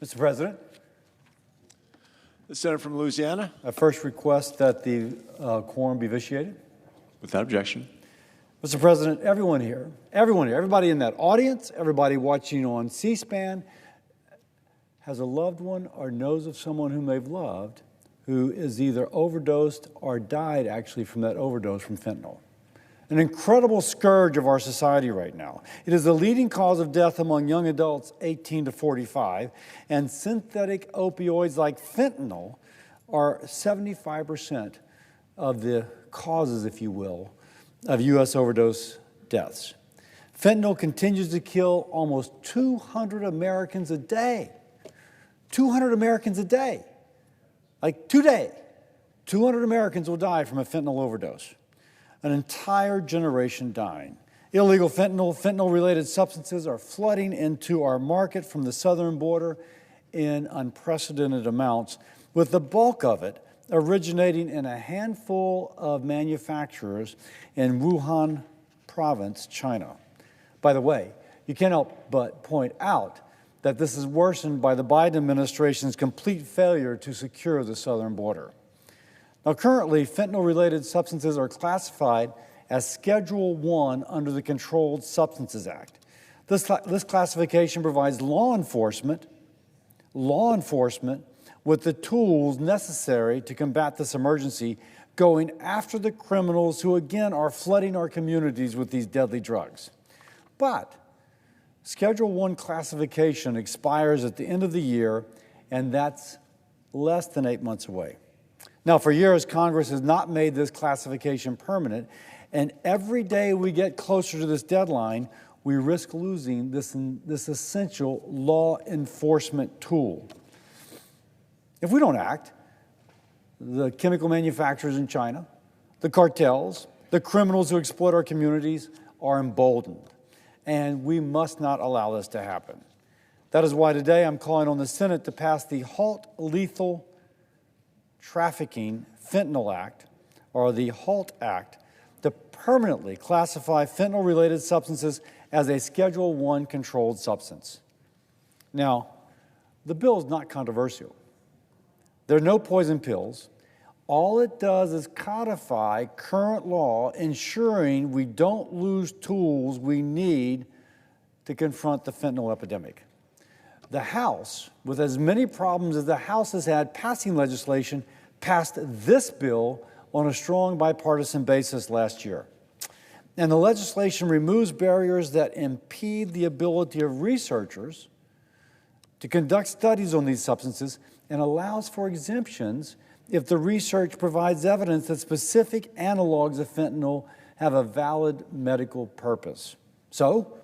Mr. President, The senator from Louisiana. I first request that the quorum be vitiated. Without objection. Mr. President, everyone here, everybody in that audience, everybody watching on C-SPAN has a loved one or knows of someone whom they've loved who is either overdosed or died actually from that overdose from fentanyl. An incredible scourge of our society right now. It is the leading cause of death among young adults 18 to 45, and synthetic opioids like fentanyl are 75% of the causes, if you will, of U.S. overdose deaths. Fentanyl continues to kill almost 200 Americans a day. 200 Americans a day. Like today, 200 Americans will die from a fentanyl overdose. An entire generation dying. Illegal fentanyl-related substances are flooding into our market from the southern border in unprecedented amounts, with the bulk of it originating in a handful of manufacturers in Wuhan province, China. By the way, you can't help but point out that this is worsened by the Biden administration's complete failure to secure the southern border. Now, currently, fentanyl-related substances are classified as Schedule 1 under the Controlled Substances Act. This classification provides law enforcement with the tools necessary to combat this emergency, going after the criminals who, again, are flooding our communities with these deadly drugs. But Schedule 1 classification expires at the end of the year, and that's less than 8 months away. Now, for years, Congress has not made this classification permanent, and every day we get closer to this deadline, we risk losing this essential law enforcement tool. If we don't act, the chemical manufacturers in China, the cartels, the criminals who exploit our communities are emboldened, and we must not allow this to happen. That is why today I'm calling on the Senate to pass the HALT Lethal Trafficking Fentanyl Act, or the HALT Act, to permanently classify fentanyl-related substances as a Schedule 1 controlled substance. Now, the bill is not controversial. There are no poison pills. All it does is codify current law, ensuring we don't lose tools we need to confront the fentanyl epidemic. The House, with as many problems as the House has had passing legislation, passed this bill on a strong bipartisan basis last year. And the legislation removes barriers that impede the ability of researchers to conduct studies on these substances and allows for exemptions if the research provides evidence that specific analogs of fentanyl have a valid medical purpose. So,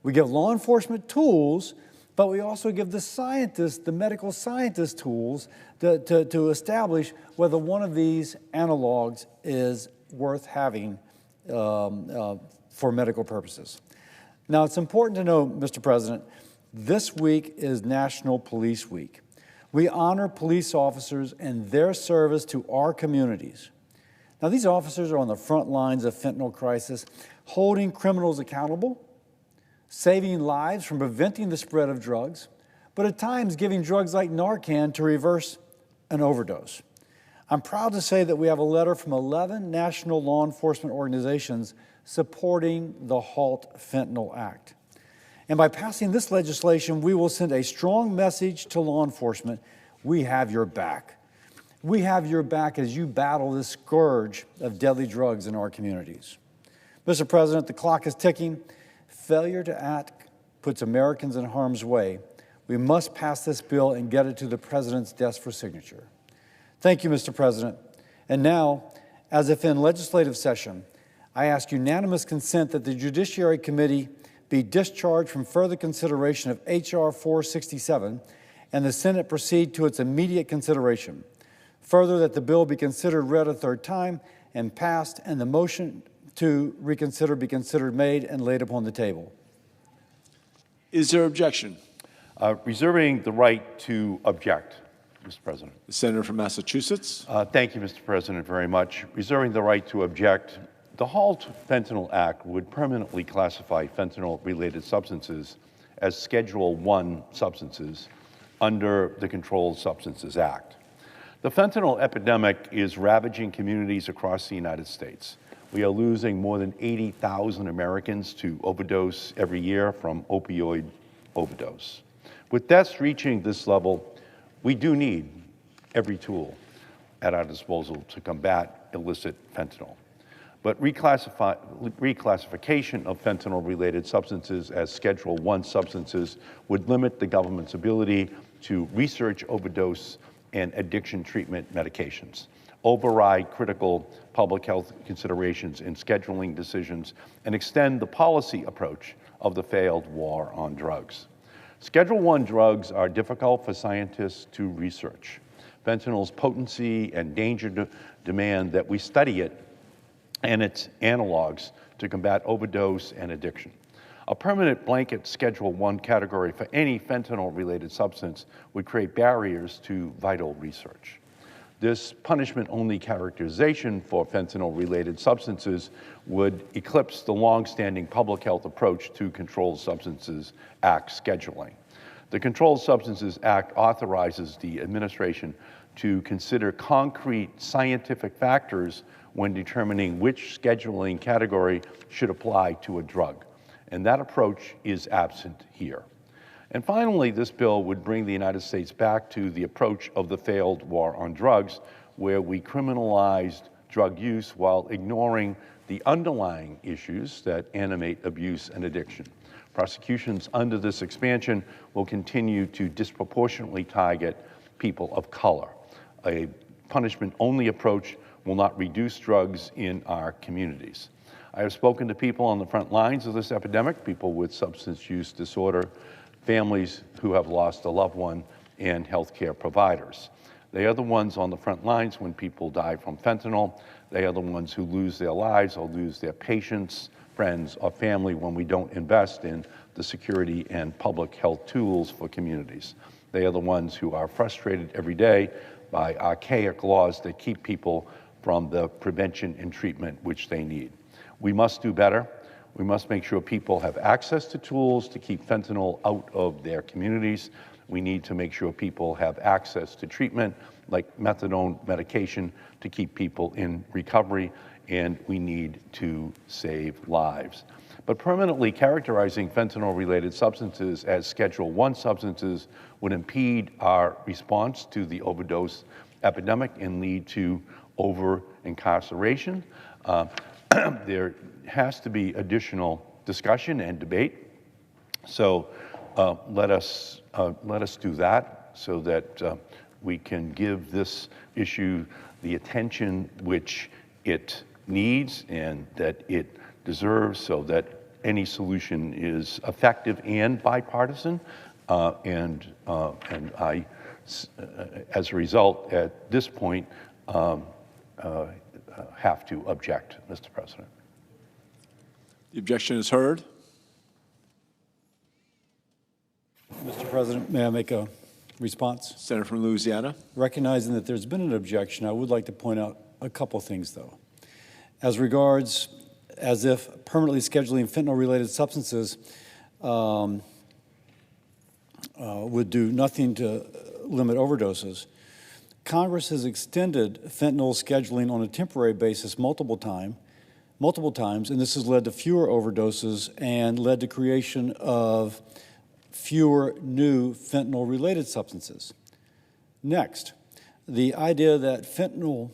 we give law enforcement tools, but we also give the scientists, the medical scientists, tools to establish whether one of these analogs is worth having for medical purposes. Now, it's important to know, Mr. President, this week is National Police Week. We honor police officers and their service to our communities. Now, these officers are on the front lines of fentanyl crisis, holding criminals accountable, saving lives from preventing the spread of drugs, but at times giving drugs like Narcan to reverse an overdose. I'm proud to say that we have a letter from 11 national law enforcement organizations supporting the HALT Fentanyl Act. And by passing this legislation, we will send a strong message to law enforcement: we have your back. We have your back as you battle this scourge of deadly drugs in our communities. Mr. President, the clock is ticking. Failure to act puts Americans in harm's way. We must pass this bill and get it to the President's desk for signature. Thank you, Mr. President. And now, as if in legislative session, I ask unanimous consent that the Judiciary Committee be discharged from further consideration of H.R.467 and the Senate proceed to its immediate consideration. Further, that the bill be considered read a third time and passed, and the motion to reconsider be considered made and laid upon the table. Is there objection? Reserving the right to object, Mr. President. The senator from Massachusetts. Thank you, Mr. President, very much. Reserving the right to object. The HALT Fentanyl Act would permanently classify fentanyl-related substances as Schedule 1 substances under the Controlled Substances Act. The fentanyl epidemic is ravaging communities across the United States. We are losing more than 80,000 Americans to overdose every year from opioid overdose. With deaths reaching this level, we do need every tool at our disposal to combat illicit fentanyl. But reclassification of fentanyl-related substances as Schedule I substances would limit the government's ability to research overdose and addiction treatment medications, override critical public health considerations in scheduling decisions, and extend the policy approach of the failed war on drugs. Schedule I drugs are difficult for scientists to research. Fentanyl's potency and danger demand that we study it and its analogs to combat overdose and addiction. A permanent blanket Schedule I category for any fentanyl-related substance would create barriers to vital research. This punishment-only characterization for fentanyl-related substances would eclipse the long-standing public health approach to Controlled Substances Act scheduling. The Controlled Substances Act authorizes the administration to consider concrete scientific factors when determining which scheduling category should apply to a drug. And that approach is absent here. And finally, this bill would bring the United States back to the approach of the failed war on drugs, where we criminalized drug use while ignoring the underlying issues that animate abuse and addiction. Prosecutions under this expansion will continue to disproportionately target people of color. A punishment-only approach will not reduce drugs in our communities. I have spoken to people on the front lines of this epidemic, people with substance use disorder, families who have lost a loved one, and healthcare providers. They are the ones on the front lines when people die from fentanyl. They are the ones who lose their lives or lose their patients, friends, or family when we don't invest in the security and public health tools for communities. They are the ones who are frustrated every day by archaic laws that keep people from the prevention and treatment which they need. We must do better. We must make sure people have access to tools to keep fentanyl out of their communities. We need to make sure people have access to treatment like methadone medication to keep people in recovery, and we need to save lives. But permanently characterizing fentanyl-related substances as Schedule I substances would impede our response to the overdose epidemic and lead to over-incarceration. There has to be additional discussion and debate. So let us do that so that we can give this issue the attention which it needs and that it deserves, so that any solution is effective and bipartisan. And I, as a result, at this point, have to object, Mr. President. The objection is heard. Mr. President, may I make a response? Senator from Louisiana. Recognizing that there's been an objection, I would like to point out a couple things, though. As regards as if permanently scheduling fentanyl-related substances would do nothing to limit overdoses, Congress has extended fentanyl scheduling on a temporary basis multiple times, and this has led to fewer overdoses and led to creation of fewer new fentanyl-related substances. Next, the idea that fentanyl,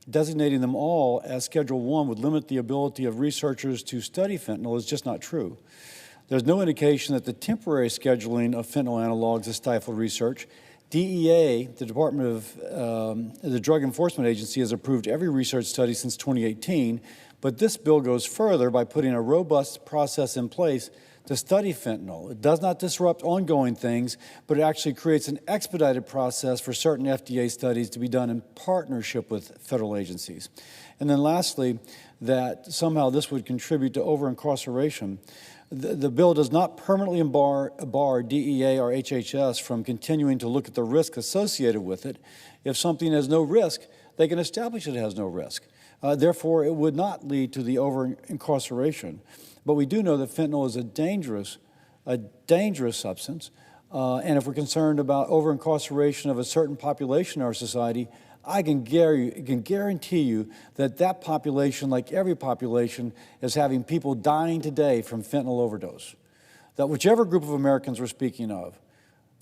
designating them all as Schedule I, would limit the ability of researchers to study fentanyl is just not true. There's no indication that the temporary scheduling of fentanyl analogs has stifled research. DEA, the Department of the Drug Enforcement Agency, has approved every research study since 2018, but this bill goes further by putting a robust process in place to study fentanyl. It does not disrupt ongoing things, but it actually creates an expedited process for certain FDA studies to be done in partnership with federal agencies. And then lastly, that somehow this would contribute to over-incarceration. The bill does not permanently bar DEA or HHS from continuing to look at the risk associated with it. If something has no risk, they can establish it has no risk. Therefore, it would not lead to the over-incarceration. But we do know that fentanyl is a dangerous substance. And if we're concerned about over-incarceration of a certain population in our society, I can guarantee you that that population, like every population, is having people dying today from fentanyl overdose. That whichever group of Americans we're speaking of,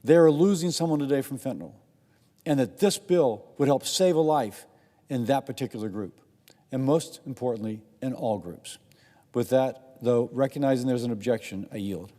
they're losing someone today from fentanyl. And that this bill would help save a life in that particular group. And most importantly, in all groups. With that, though, recognizing there's an objection, I yield.